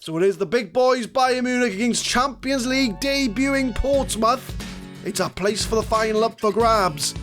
So it is the big boys, Bayern Munich against Champions League debuting Portsmouth. It's a place for the final up for grabs.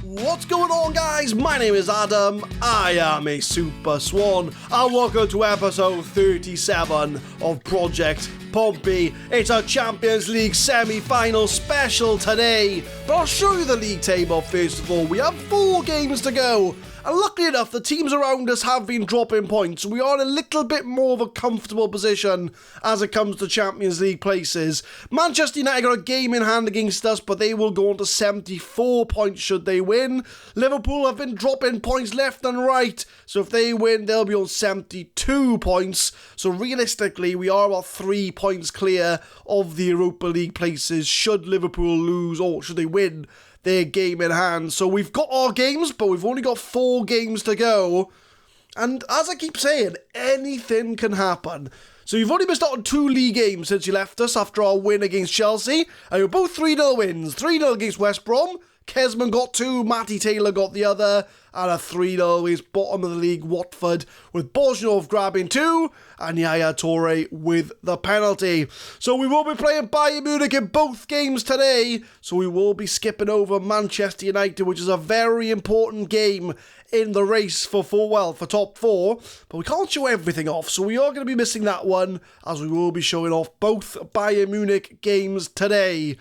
What's going on, guys? My name is Adam, I am a Super Swan, and welcome to episode 37 of Project Pompey. It's a Champions League semi-final special today, but I'll show you the league table first of all. We have 4 games to go, and luckily enough, the teams around us have been dropping points, so we are in a little bit more of a comfortable position as it comes to Champions League places. Manchester United got a game in hand against us, but they will go on to 74 points should they win. Liverpool have been dropping points left and right, so if they win, they'll be on 72 points. So realistically, we are about 3 points clear of the Europa League places should Liverpool lose or should they win their game in hand. So we've got our games, but we've only got 4 games to go. And as I keep saying, anything can happen. So you've only missed out on 2 league games since you left us after our win against Chelsea. And you're both 3-0 wins. 3-0 against West Brom. Kesman got 2, Matty Taylor got the other, and a 3-0 is bottom of the league Watford, with Bosnov grabbing 2, and Yaya Toure with the penalty. So we will be playing Bayern Munich in both games today, so we will be skipping over Manchester United, which is a very important game in the race for top 4, but we can't show everything off, so we are going to be missing that one, as we will be showing off both Bayern Munich games today.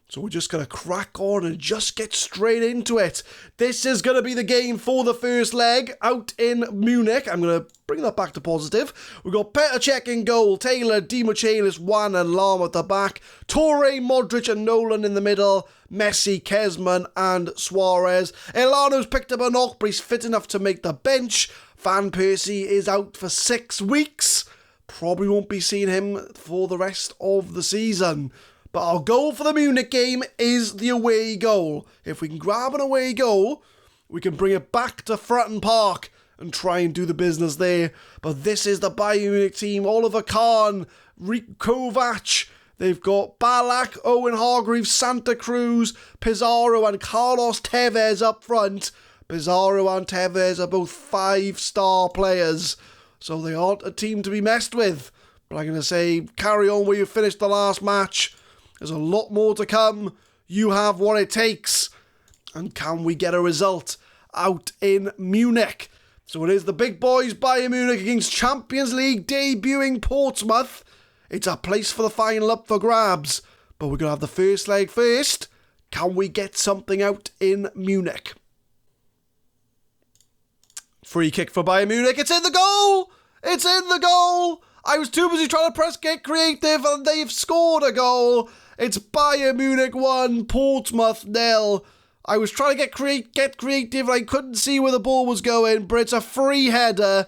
So we're just going to crack on and just get straight into it. This is going to be the game for the first leg out in Munich. I'm going to bring that back to positive. We've got Petr Cech in goal, Taylor, Di Michelis, Wan and Lahm at the back, Toure, Modric and Nolan in the middle, Messi, Kesman and Suarez. Elano's picked up a knock, but he's fit enough to make the bench. Van Persie is out for 6 weeks. Probably won't be seeing him for the rest of the season. But our goal for the Munich game is the away goal. If we can grab an away goal, we can bring it back to Fratton Park and try and do the business there. But this is the Bayern Munich team. Oliver Kahn, Rick Kovac. They've got Ballack, Owen Hargreaves, Santa Cruz, Pizarro and Carlos Tevez up front. Pizarro and Tevez are both 5-star players, so they aren't a team to be messed with. But I'm going to say, carry on where you finished the last match. There's a lot more to come. You have what it takes. And can we get a result out in Munich? So it is the big boys, Bayern Munich against Champions League debuting Portsmouth. It's a place for the final up for grabs. But we're going to have the first leg first. Can we get something out in Munich? Free kick for Bayern Munich. It's in the goal! It's in the goal! I was too busy trying to press get creative and they've scored a goal. It's Bayern Munich 1, Portsmouth 0. I was trying to get creative and I couldn't see where the ball was going, but it's a free header.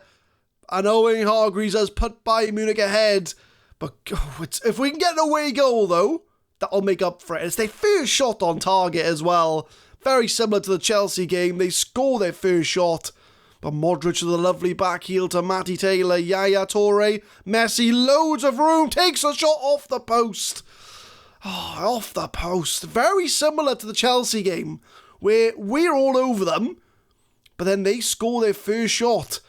And Owen Hargreaves has put Bayern Munich ahead. But if we can get an away goal though, that'll make up for it. It's their first shot on target as well. Very similar to the Chelsea game. They score their first shot. But Modric with a lovely back heel to Matty Taylor, Yaya Toure, Messi, loads of room, takes a shot off the post. Oh, off the post. Very similar to the Chelsea game, where we're all over them, but then they score their first shot.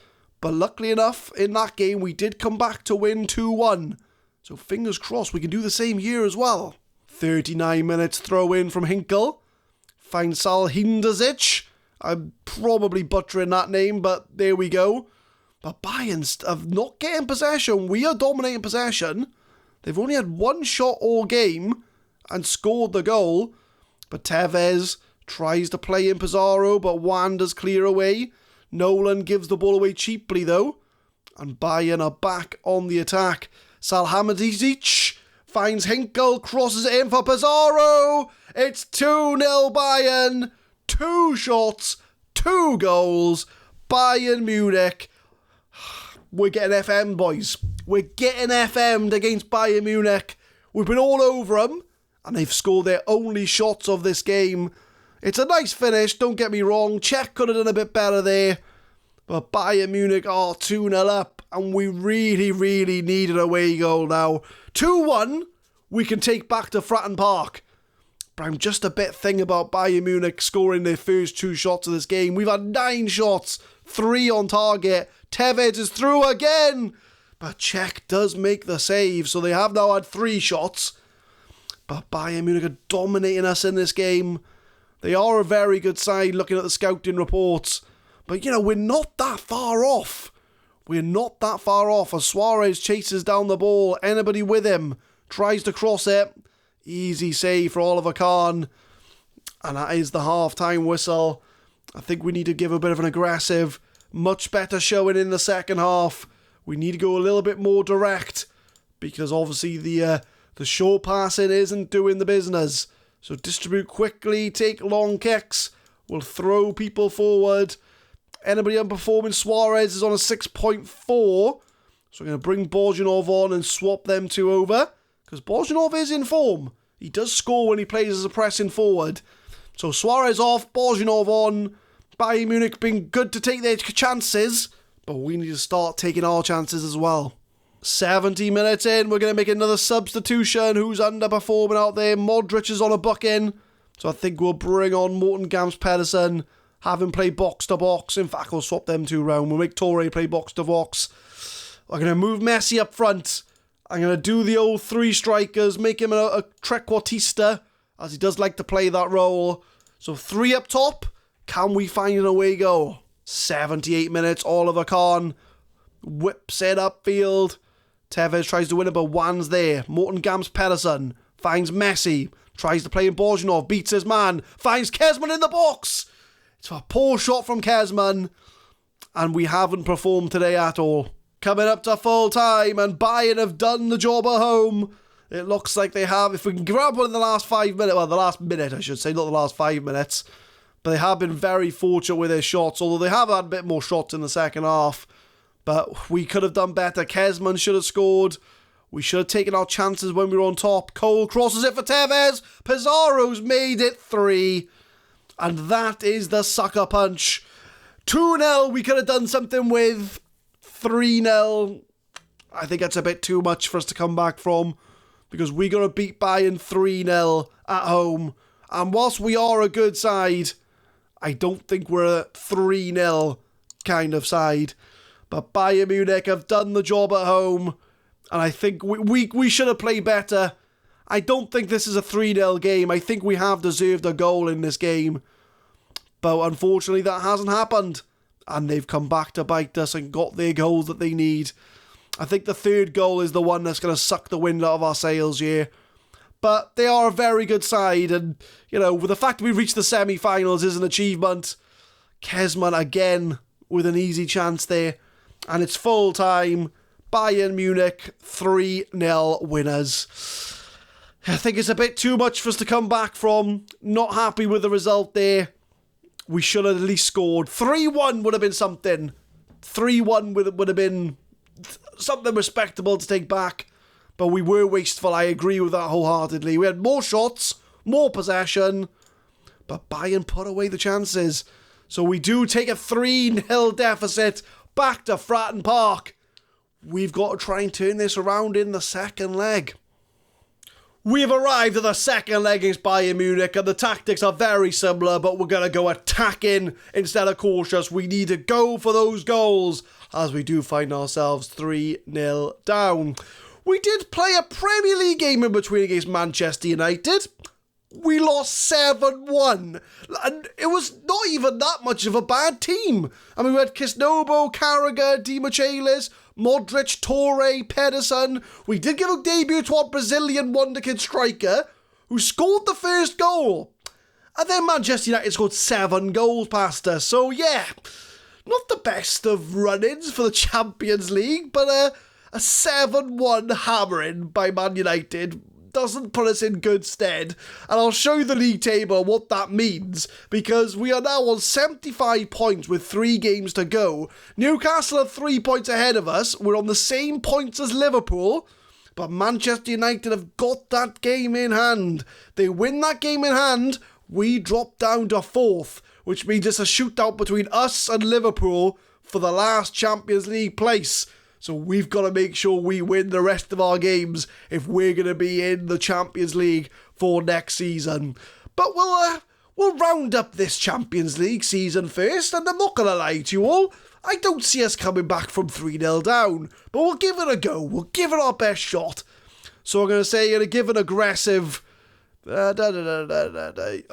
But luckily enough, in that game, we did come back to win 2-1. So fingers crossed we can do the same here as well. 39 minutes throw in from Hinkel. Finds Salhindazic. I'm probably butchering that name, but there we go. But Bayern have not getting possession. We are dominating possession. They've only had 1 shot all game and scored the goal. But Tevez tries to play in Pizarro, but Wander's clear away. Nolan gives the ball away cheaply though. And Bayern are back on the attack. Salhamadic finds Hinkel, crosses it in for Pizarro. It's 2-0 Bayern. 2 shots, 2 goals. Bayern Munich. We're getting FM, boys. We're getting FM'd against Bayern Munich. We've been all over them, and they've scored their only shots of this game. It's a nice finish, don't get me wrong. Czech could have done a bit better there. But Bayern Munich are 2-0 up, and we really, really need an away goal now. 2-1, we can take back to Fratton Park. But I'm just a bit thinking about Bayern Munich scoring their first 2 shots of this game. We've had 9 shots, 3 on target. Tevez is through again. But Cech does make the save, so they have now had 3 shots. But Bayern Munich are dominating us in this game. They are a very good side looking at the scouting reports. But, we're not that far off. We're not that far off as Suarez chases down the ball. Anybody with him tries to cross it. Easy save for Oliver Kahn. And that is the half-time whistle. I think we need to give a bit of an aggressive, much better showing in the second half. We need to go a little bit more direct because obviously the short passing isn't doing the business. So distribute quickly, take long kicks. We'll throw people forward. Anybody underperforming? Suarez is on a 6.4. So we're going to bring Borjanov on and swap them 2 over. Because Borjanov is in form. He does score when he plays as a pressing forward. So Suarez off, Borjanov on. Bayern Munich being good to take their chances. But we need to start taking our chances as well. 70 minutes in, we're going to make another substitution. Who's underperforming out there? Modric is on a booking. So I think we'll bring on Morten Gamst Pedersen. Have him play box to box. In fact, we'll swap them 2 round. We'll make Torre play box to box. I'm going to move Messi up front. I'm going to do the old 3 strikers. Make him a trequartista, as he does like to play that role. So 3 up top. Can we find an away goal? 78 minutes. Oliver Kahn whips it upfield. Tevez tries to win it, but Wan's there. Morten Gamst Pedersen finds Messi. Tries to play in Borjanov. Beats his man. Finds Kezman in the box. It's a poor shot from Kezman. And we haven't performed today at all. Coming up to full time, and Bayern have done the job at home. It looks like they have. If we can grab one in the last 5 minutes, well, the last minute, I should say, not the last 5 minutes. But they have been very fortunate with their shots, although they have had a bit more shots in the second half. But we could have done better. Kezman should have scored. We should have taken our chances when we were on top. Cole crosses it for Tevez. Pizarro's made it 3. And that is the sucker punch. 2-0, we could have done something with. 3-0, I think that's a bit too much for us to come back from. Because we got to beat Bayern 3-0 at home. And whilst we are a good side, I don't think we're a 3-0 kind of side. But Bayern Munich have done the job at home. And I think we should have played better. I don't think this is a 3-0 game. I think we have deserved a goal in this game. But unfortunately that hasn't happened. And they've come back to bite us and got their goals that they need. I think the 3rd goal is the one that's going to suck the wind out of our sails here. But they are a very good side. And, with the fact that we reached the semi-finals is an achievement. Kezman again with an easy chance there. And it's full time. Bayern Munich 3-0 winners. I think it's a bit too much for us to come back from. Not happy with the result there. We should have at least scored. 3-1 would have been something. 3-1 would have been something respectable to take back. But we were wasteful. I agree with that wholeheartedly. We had more shots, more possession. But Bayern put away the chances. So we do take a 3-0 deficit back to Fratton Park. We've got to try and turn this around in the second leg. We've arrived at the second leg against Bayern Munich, and the tactics are very similar, but we're going to go attacking instead of cautious. We need to go for those goals, as we do find ourselves 3-0 down. We did play a Premier League game in between against Manchester United. We lost 7-1, and it was not even that much of a bad team. I mean, we had Kisnobo, Carragher, Di Michelis, Modric, Torre, Pedersen. We did give a debut to our Brazilian wonderkid striker, who scored the first goal. And then Manchester United scored 7 goals past us. So yeah, not the best of run-ins for the Champions League, but a 7-1 hammering by Man United doesn't put us in good stead. And I'll show you the league table, what that means, because we are now on 75 points with 3 games to go. Newcastle are 3 points ahead of us. We're on the same points as Liverpool, but Manchester United have got that game in hand. They win that game in hand, we drop down to 4th, which means it's a shootout between us and Liverpool for the last Champions League place. So we've got to make sure we win the rest of our games if we're going to be in the Champions League for next season. But we'll round up this Champions League season first, and I'm not going to lie to you all, I don't see us coming back from 3-0 down, but we'll give it a go. We'll give it our best shot. So I'm going to say, going to give an aggressive,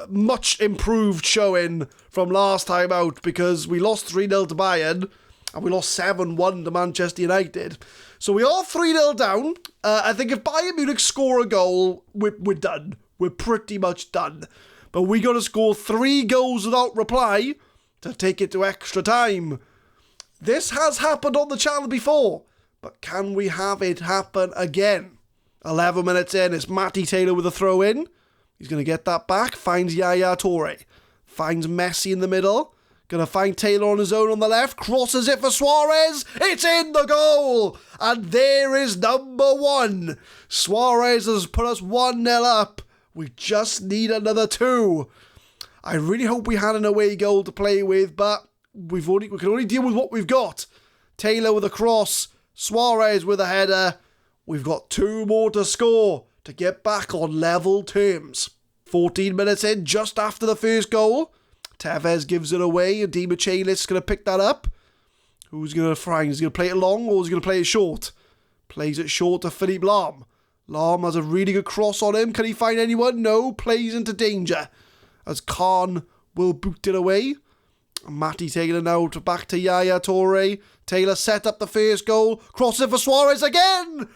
much improved showing from last time out, because we lost 3-0 to Bayern, and we lost 7-1 to Manchester United. So we are 3-0 down. I think if Bayern Munich score a goal, we're done. We're pretty much done. But we got to score 3 goals without reply to take it to extra time. This has happened on the channel before, but can we have it happen again? 11 minutes in, it's Matty Taylor with a throw in. He's going to get that back, finds Yaya Toure. Finds Messi in the middle. Going to find Taylor on his own on the left. Crosses it for Suarez. It's in the goal. And there is number 1. Suarez has put us 1-0 up. We just need another 2. I really hope we had an away goal to play with, but we can only deal with what we've got. Taylor with a cross. Suarez with a header. We've got 2 more to score to get back on level terms. 14 minutes in, just after the first goal. Tevez gives it away, and TheMadScientist is going to pick that up. Who's going to find? Is he going to play it long, or is he going to play it short? Plays it short to Philippe Lahm. Lahm has a really good cross on him. Can he find anyone? No. Plays into danger, as Khan will boot it away. Matty Taylor now back to Yaya Toure. Taylor set up the first goal. Crosses it for Suarez again.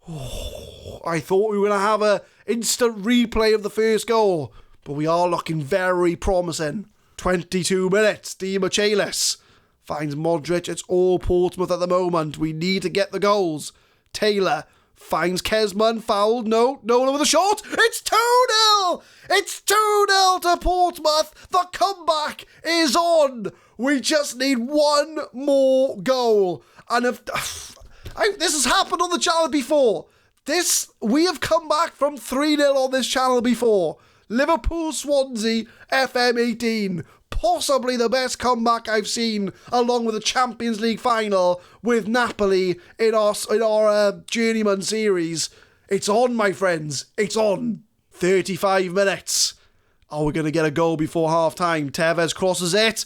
Oh, I thought we were going to have an instant replay of the first goal, but we are looking very promising. 22 minutes, TheMadScientist finds Modric. It's all Portsmouth at the moment. We need to get the goals. Taylor finds Kezman, fouled. No, Nolan with a shot. It's 2-0. It's 2-0 to Portsmouth. The comeback is on. We just need 1 more goal. And this has happened on the channel before. We have come back from 3-0 on this channel before. Liverpool Swansea FM19, possibly the best comeback I've seen, along with the Champions League Final with Napoli in our Journeyman series. It's on, my friends. It's on. 35 minutes. Are we going to get a goal before half time? Tevez crosses it.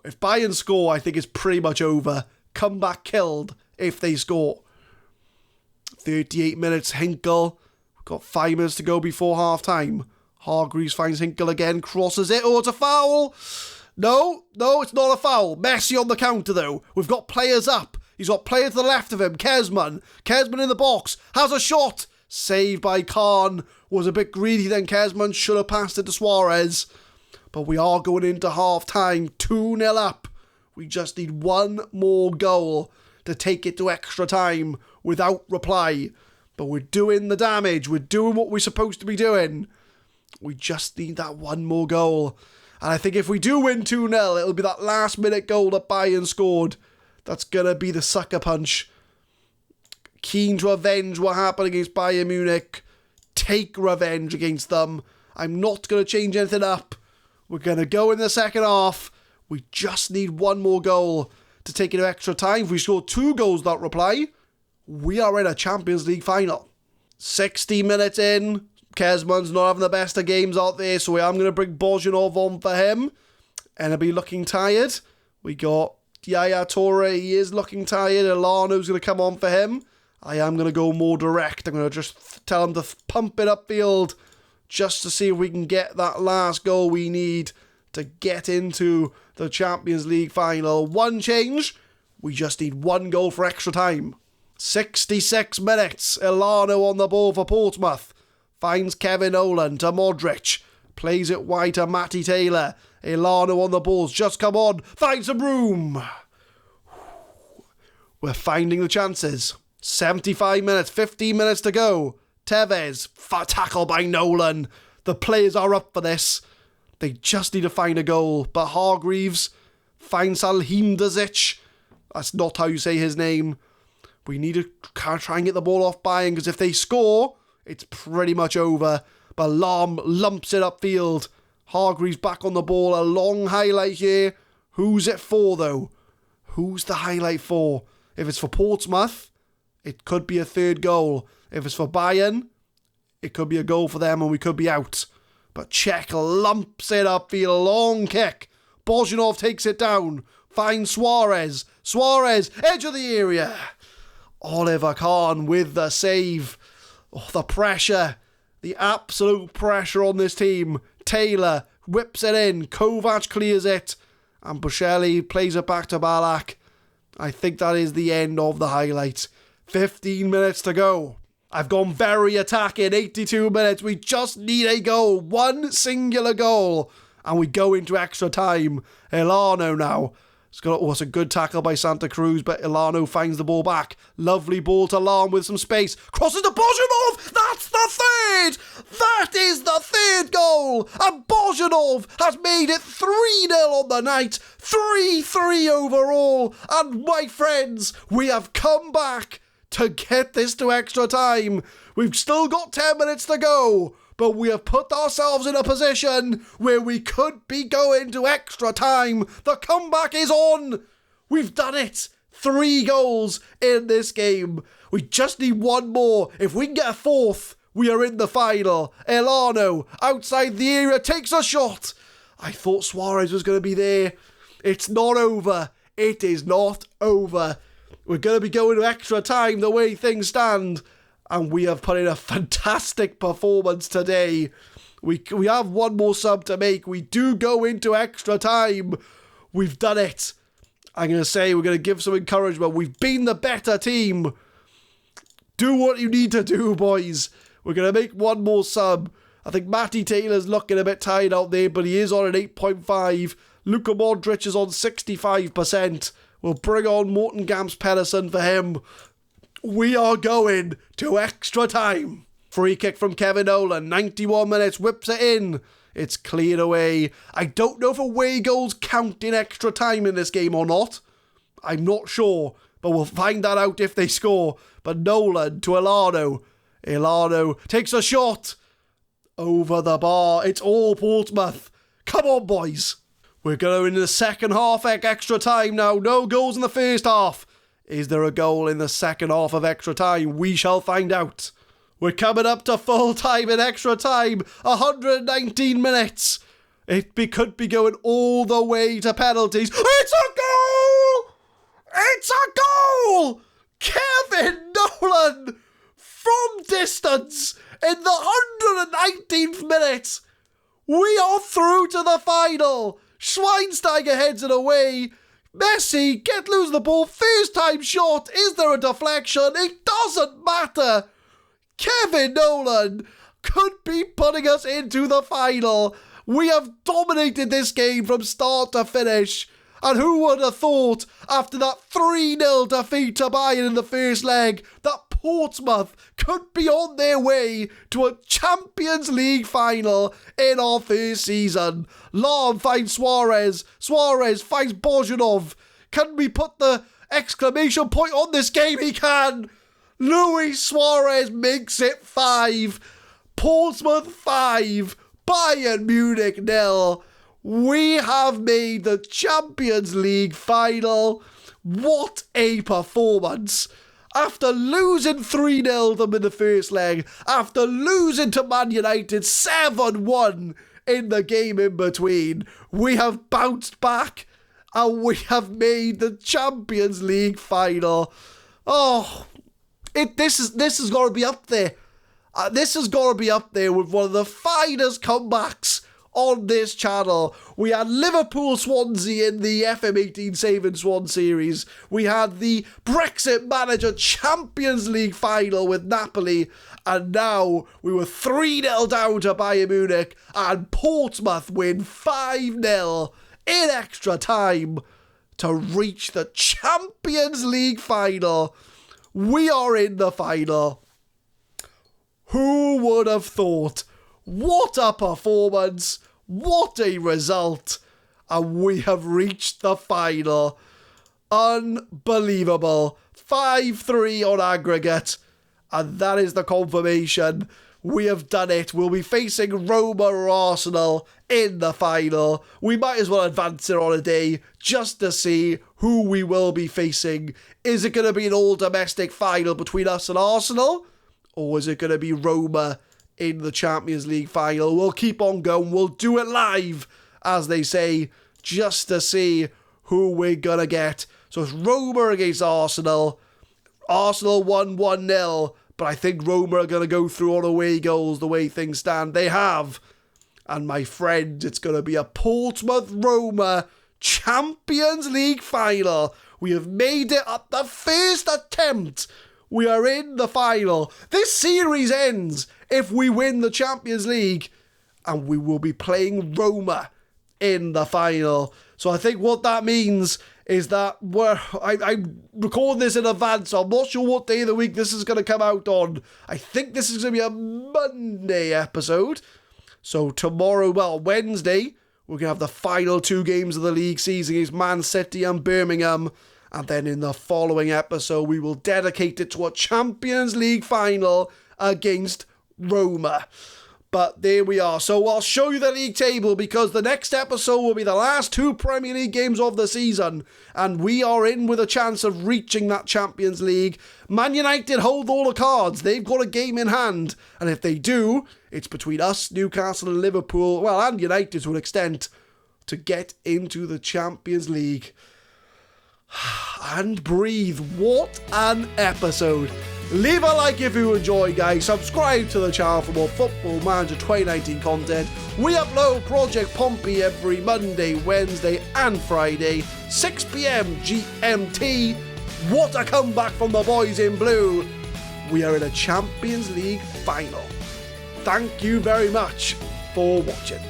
If Bayern score, I think it's pretty much over. Comeback killed if they score. 38 minutes, Hinkle. Got 5 minutes to go before half time. Hargreaves finds Hinkle again, crosses it. Oh, it's a foul. No, it's not a foul. Messi on the counter though. We've got players up. He's got players to the left of him. Kezman in the box. Has a shot. Saved by Khan. Was a bit greedy then. Kezman should have passed it to Suarez. But we are going into half time. 2-0 up. We just need 1 more goal to take it to extra time without reply. But we're doing the damage. We're doing what we're supposed to be doing. We just need that 1 more goal. And I think if we do win 2-0, it'll be that last minute goal that Bayern scored. That's going to be the sucker punch. Keen to avenge what happened against Bayern Munich. Take revenge against them. I'm not going to change anything up. We're going to go in the second half. We just need 1 more goal to take it to extra time. If we score 2 goals without reply, we are in a Champions League final. 60 minutes in. Kezman's not having the best of games out there, so I am going to bring Bozhanov on for him. And he'll be looking tired. We got Yaya Toure. He is looking tired. Elano's going to come on for him. I am going to go more direct. I'm going to just tell him to pump it upfield just to see if we can get that last goal we need to get into the Champions League final. 1 change. We just need 1 goal for extra time. 66 minutes. Elano on the ball for Portsmouth. Finds Kevin Nolan to Modric. Plays it wide to Matty Taylor. Elano on the balls. Just come on. Find some room. We're finding the chances. 75 minutes. 15 minutes to go. Tevez. Tackle by Nolan. The players are up for this. They just need to find a goal. But Hargreaves finds Salhimdazic. That's not how you say his name. We need to try and get the ball off Bayern, because if they score, it's pretty much over. But Lahm lumps it upfield. Hargreaves back on the ball. A long highlight here. Who's it for, though? Who's the highlight for? If it's for Portsmouth, it could be a 3rd goal. If it's for Bayern, it could be a goal for them and we could be out. But Cech lumps it upfield, long kick. Bozhanov takes it down, finds Suarez. Suarez, edge of the area. Oliver Kahn with the save. Oh, the pressure, the absolute pressure on this team. Taylor whips it in, Kovac clears it, and Buscelli plays it back to Ballack. I think that is the end of the highlight. 15 minutes to go. I've gone very attacking, 82 minutes. We just need a goal, one singular goal, and we go into extra time. Elano now. It's a good tackle by Santa Cruz, but Elano finds the ball back. Lovely ball to Lahm with some space. Crosses to Bozhanov. That's the third. That is the third goal. And Bozhanov has made it 3-0 on the night. 3-3 overall. And my friends, we have come back to get this to extra time. We've still got 10 minutes to go, but we have put ourselves in a position where we could be going to extra time. The comeback is on. We've done it. 3 goals in this game. We just need one more. If we can get a fourth, we are in the final. Elano, outside the area, takes a shot. I thought Suarez was going to be there. It's not over. It is not over. We're going to be going to extra time the way things stand. And we have put in a fantastic performance today. We have one more sub to make. We do go into extra time. We've done it. I'm going to say we're going to give some encouragement. We've been the better team. Do what you need to do, boys. We're going to make one more sub. I think Matty Taylor's looking a bit tired out there, but he is on an 8.5. Luka Modric is on 65%. We'll bring on Morten Gamps Pedersen for him. We are going to extra time. Free kick from Kevin Nolan. 91 minutes, whips it in. It's cleared away. I don't know if away goals count in extra time in this game or not. I'm not sure, but we'll find that out if they score. But Nolan to Elano. Elano takes a shot. Over the bar. It's all Portsmouth. Come on, boys. We're going into the second half extra time now. No goals in the first half. Is there a goal in the second half of extra time? We shall find out. We're coming up to full time in extra time. 119 minutes. It could be going all the way to penalties. It's a goal! It's a goal! Kevin Nolan from distance in the 119th minute. We are through to the final. Schweinsteiger heads it away. Messi, lose the ball, first time shot. Is there a deflection? It doesn't matter. Kevin Nolan could be putting us into the final. We have dominated this game from start to finish. And who would have thought, after that 3-0 defeat to Bayern in the first leg, that Portsmouth could be on their way to a Champions League final in our first season. Lahm finds Suarez. Suarez finds Bozhanov. Can we put the exclamation point on this game? He can. Luis Suarez makes it 5. Portsmouth 5. Bayern Munich 0. We have made the Champions League final. What a performance. After losing 3-0 them in the first leg, after losing to Man United 7-1 in the game in between, we have bounced back and we have made the Champions League final. Oh, this has got to be up there. This has got to be up there with one of the finest comebacks on this channel. We had Liverpool Swansea in the FM19 Save and Swan series. We had the Brexit Manager Champions League final with Napoli. And now we were 3-0 down to Bayern Munich. And Portsmouth win 5-0 in extra time to reach the Champions League final. We are in the final. Who would have thought? What a performance. What a result. And we have reached the final. Unbelievable. 5-3 on aggregate. And that is the confirmation. We have done it. We'll be facing Roma or Arsenal in the final. We might as well advance it on a day just to see who we will be facing. Is it going to be an all-domestic final between us and Arsenal? Or is it going to be Roma in the Champions League final. We'll keep on going. We'll do it live, as they say, just to see who we're going to get. So it's Roma against Arsenal. Arsenal won 1-0, but I think Roma are going to go through on away goals the way things stand. They have. And my friend, it's going to be a Portsmouth-Roma Champions League final. We have made it at the first attempt. We are in the final. This series ends if we win the Champions League, and we will be playing Roma in the final. So I think what that means is that I'm recording this in advance, so I'm not sure what day of the week this is going to come out on. I think this is going to be a Monday episode. So tomorrow, Wednesday, we're going to have the final 2 games of the league season against Man City and Birmingham. And then in the following episode, we will dedicate it to a Champions League final against Roma. But there we are. So I'll show you the league table because the next episode will be the last 2 Premier League games of the season. And we are in with a chance of reaching that Champions League. Man United hold all the cards. They've got a game in hand. And if they do, it's between us, Newcastle and Liverpool, and United to an extent, to get into the Champions League. And breathe. What an episode. Leave a like if you enjoy, guys. Subscribe to the channel for more Football Manager 2019 content. We upload Project Pompey every Monday, Wednesday and Friday, 6 PM GMT. What a comeback from the boys in blue. We are in a Champions League final. Thank you very much for watching.